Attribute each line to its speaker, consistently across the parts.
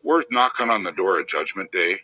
Speaker 1: We're knocking on the door of Judgment Day.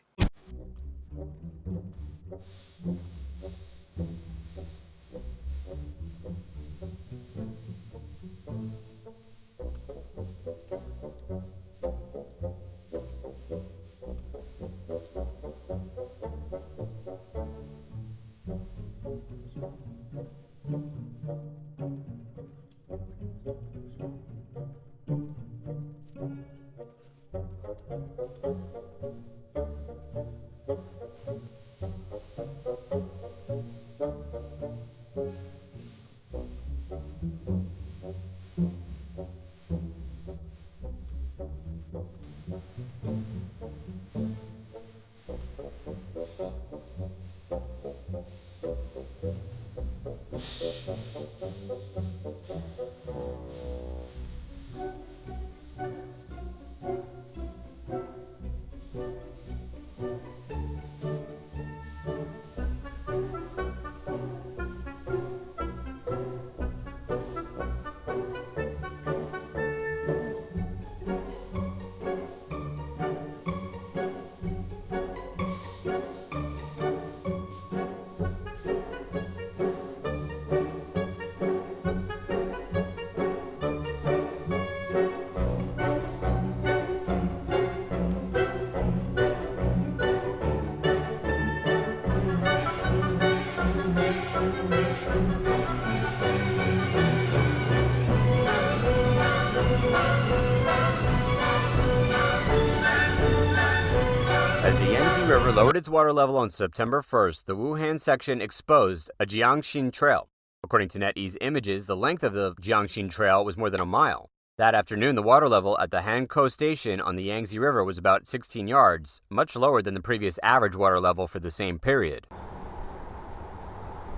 Speaker 2: As the Yangtze River lowered its water level on September 1st, the Wuhan section exposed a Jiangxin trail. According to NetEase images, the length of the Jiangxin trail was more than a mile. That afternoon, the water level at the Hankou station on the Yangtze River was about 16 yards, much lower than the previous average water level for the same period.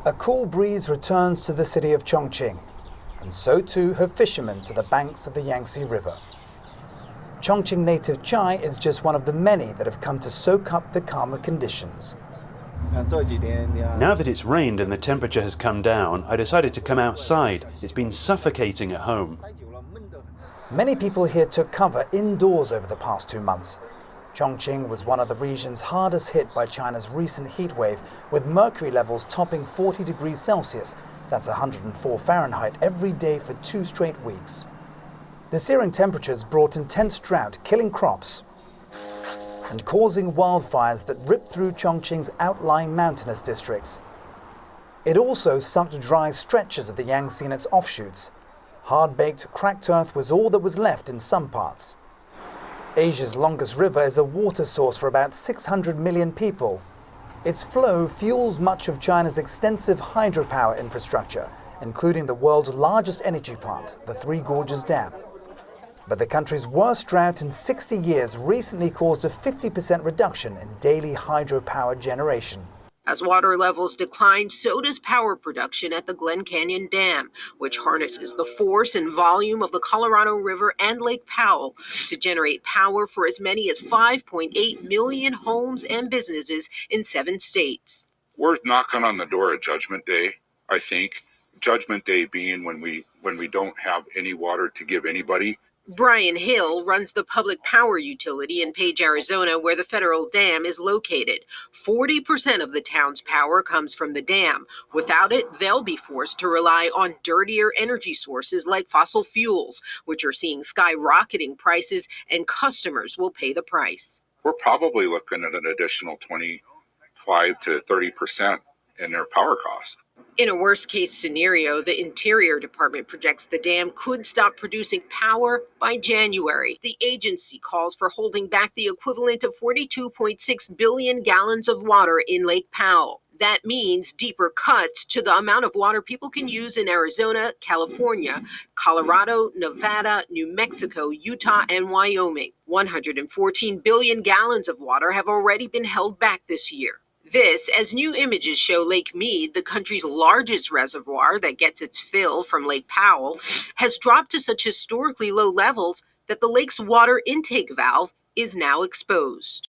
Speaker 3: A cool breeze returns to the city of Chongqing, and so too have fishermen to the banks of the Yangtze River. Chongqing native chai is just one of the many that have come to soak up the calmer conditions.
Speaker 4: Now that it's rained and the temperature has come down, I decided to come outside. It's been suffocating at home.
Speaker 3: Many people here took cover indoors over the past 2 months. Chongqing was one of the regions hardest hit by China's recent heat wave, with mercury levels topping 40 degrees Celsius, that's 104 Fahrenheit, every day for 2 straight weeks. The searing temperatures brought intense drought, killing crops and causing wildfires that ripped through Chongqing's outlying mountainous districts. It also sucked dry stretches of the Yangtze and its offshoots. Hard-baked, cracked earth was all that was left in some parts. Asia's longest river is a water source for about 600 million people. Its flow fuels much of China's extensive hydropower infrastructure, including the world's largest energy plant, the Three Gorges Dam. But the country's worst drought in 60 years recently caused a 50% reduction in daily hydropower generation.
Speaker 5: As water levels decline, so does power production at the Glen Canyon Dam, which harnesses the force and volume of the Colorado River and Lake Powell to generate power for as many as 5.8 million homes and businesses in 7 states.
Speaker 1: We're knocking on the door of Judgment Day, I think. Judgment Day being when we don't have any water to give anybody.
Speaker 5: Brian Hill runs the public power utility in Page, Arizona, where the federal dam is located. 40% of the town's power comes from the dam. Without it, they'll be forced to rely on dirtier energy sources like fossil fuels, which are seeing skyrocketing prices, and customers will pay the price.
Speaker 1: We're probably looking at an additional 25 to 30% in their power cost.
Speaker 5: In a worst-case scenario, the Interior Department projects the dam could stop producing power by January. The agency calls for holding back the equivalent of 42.6 billion gallons of water in Lake Powell. That means deeper cuts to the amount of water people can use in Arizona, California, Colorado, Nevada, New Mexico, Utah, and Wyoming. 114 billion gallons of water have already been held back this year. This, as new images show Lake Mead, the country's largest reservoir that gets its fill from Lake Powell, has dropped to such historically low levels that the lake's water intake valve is now exposed.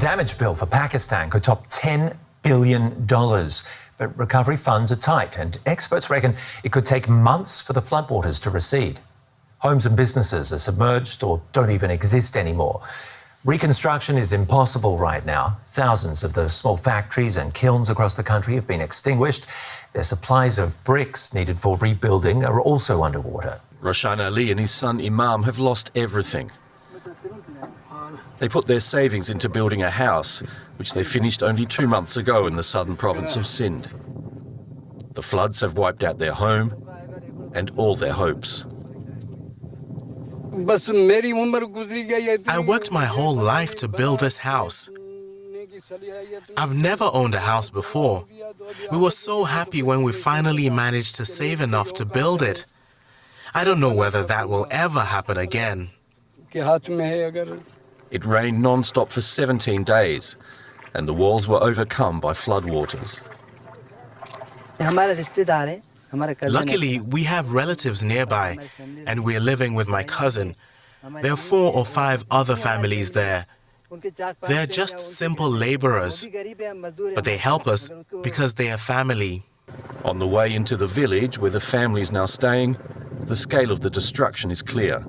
Speaker 6: damage bill for Pakistan could top $10 billion. But recovery funds are tight, and experts reckon it could take months for the floodwaters to recede. Homes and businesses are submerged or don't even exist anymore. Reconstruction is impossible right now. Thousands of the small factories and kilns across the country have been extinguished. Their supplies of bricks needed for rebuilding are also underwater.
Speaker 7: Roshan Ali and his son Imam have lost everything. They put their savings into building a house, which they finished only 2 months ago in the southern province of Sindh. The floods have wiped out their home and all their hopes.
Speaker 8: I worked my whole life to build this house. I've never owned a house before. We were so happy when we finally managed to save enough to build it. I don't know whether that will ever happen again.
Speaker 7: It rained non-stop for 17 days, and the walls were overcome by floodwaters.
Speaker 8: Luckily, we have relatives nearby, and we're living with my cousin. There are 4 or 5 other families there. They're just simple laborers, but they help us because they are family.
Speaker 7: On the way into the village where the family is now staying, the scale of the destruction is clear.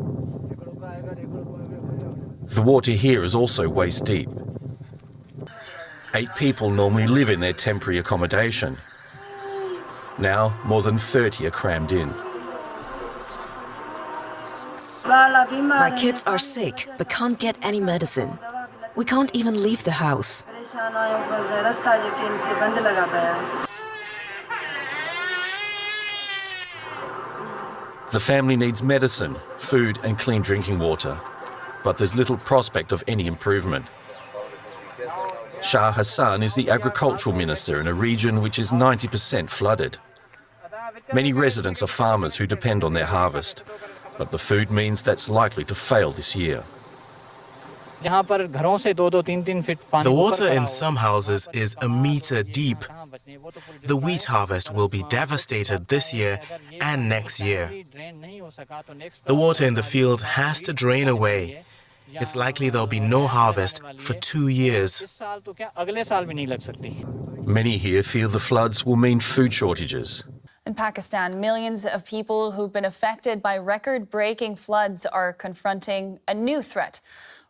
Speaker 7: The water here is also waist deep. 8 people normally live in their temporary accommodation. Now, more than 30 are crammed in.
Speaker 9: My kids are sick but can't get any medicine. We can't even leave the house.
Speaker 7: The family needs medicine, food and clean drinking water, but there's little prospect of any improvement. Shah Hassan is the agricultural minister in a region which is 90% flooded. Many residents are farmers who depend on their harvest, but the food means that's likely to fail this year.
Speaker 8: The water in some houses is a meter deep. The wheat harvest will be devastated this year and next year. The water in the fields has to drain away. It's likely there'll be no harvest for 2 years.
Speaker 7: Many here fear the floods will mean food shortages.
Speaker 10: In Pakistan, millions of people who've been affected by record-breaking floods are confronting a new threat: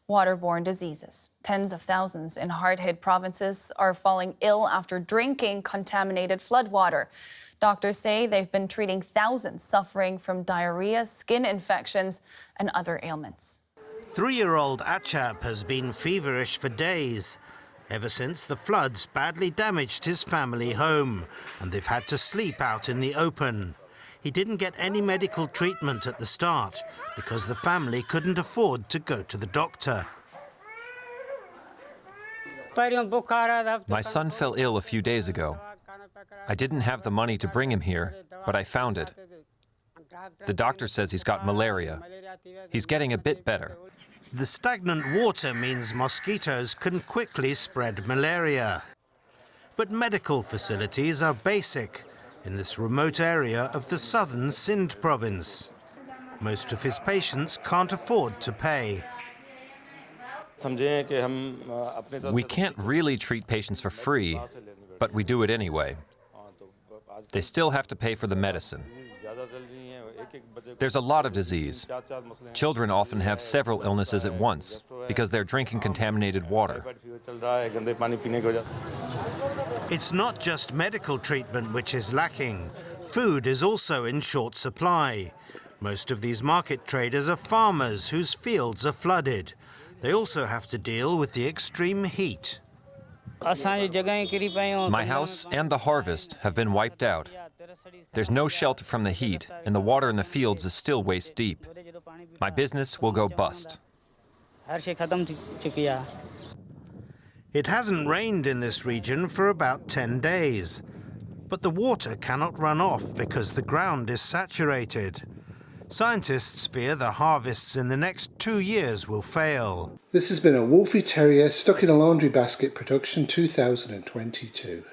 Speaker 10: waterborne diseases. Tens of thousands in hard-hit provinces are falling ill after drinking contaminated floodwater. Doctors say they've been treating thousands suffering from diarrhea, skin infections, and other ailments.
Speaker 11: 3-year-old Achab has been feverish for days, ever since the floods badly damaged his family home, and they've had to sleep out in the open. He didn't get any medical treatment at the start because the family couldn't afford to go to the doctor.
Speaker 12: My son fell ill a few days ago. I didn't have the money to bring him here, but I found it. The doctor says he's got malaria. He's getting a bit better.
Speaker 11: The stagnant water means mosquitoes can quickly spread malaria. But medical facilities are basic in this remote area of the southern Sindh province. Most of his patients can't afford to pay.
Speaker 12: We can't really treat patients for free, but we do it anyway. They still have to pay for the medicine. There's a lot of disease. Children often have several illnesses at once because they're drinking contaminated water.
Speaker 11: It's not just medical treatment which is lacking. Food is also in short supply. Most of these market traders are farmers whose fields are flooded. They also have to deal with the extreme heat.
Speaker 12: My house and the harvest have been wiped out. There's no shelter from the heat, and the water in the fields is still waist deep. My business will go bust.
Speaker 11: It hasn't rained in this region for about 10 days, but the water cannot run off because the ground is saturated. Scientists fear the harvests in the next 2 years will fail.
Speaker 13: This has been a Wolfie Terrier Stuck in a Laundry Basket production 2022.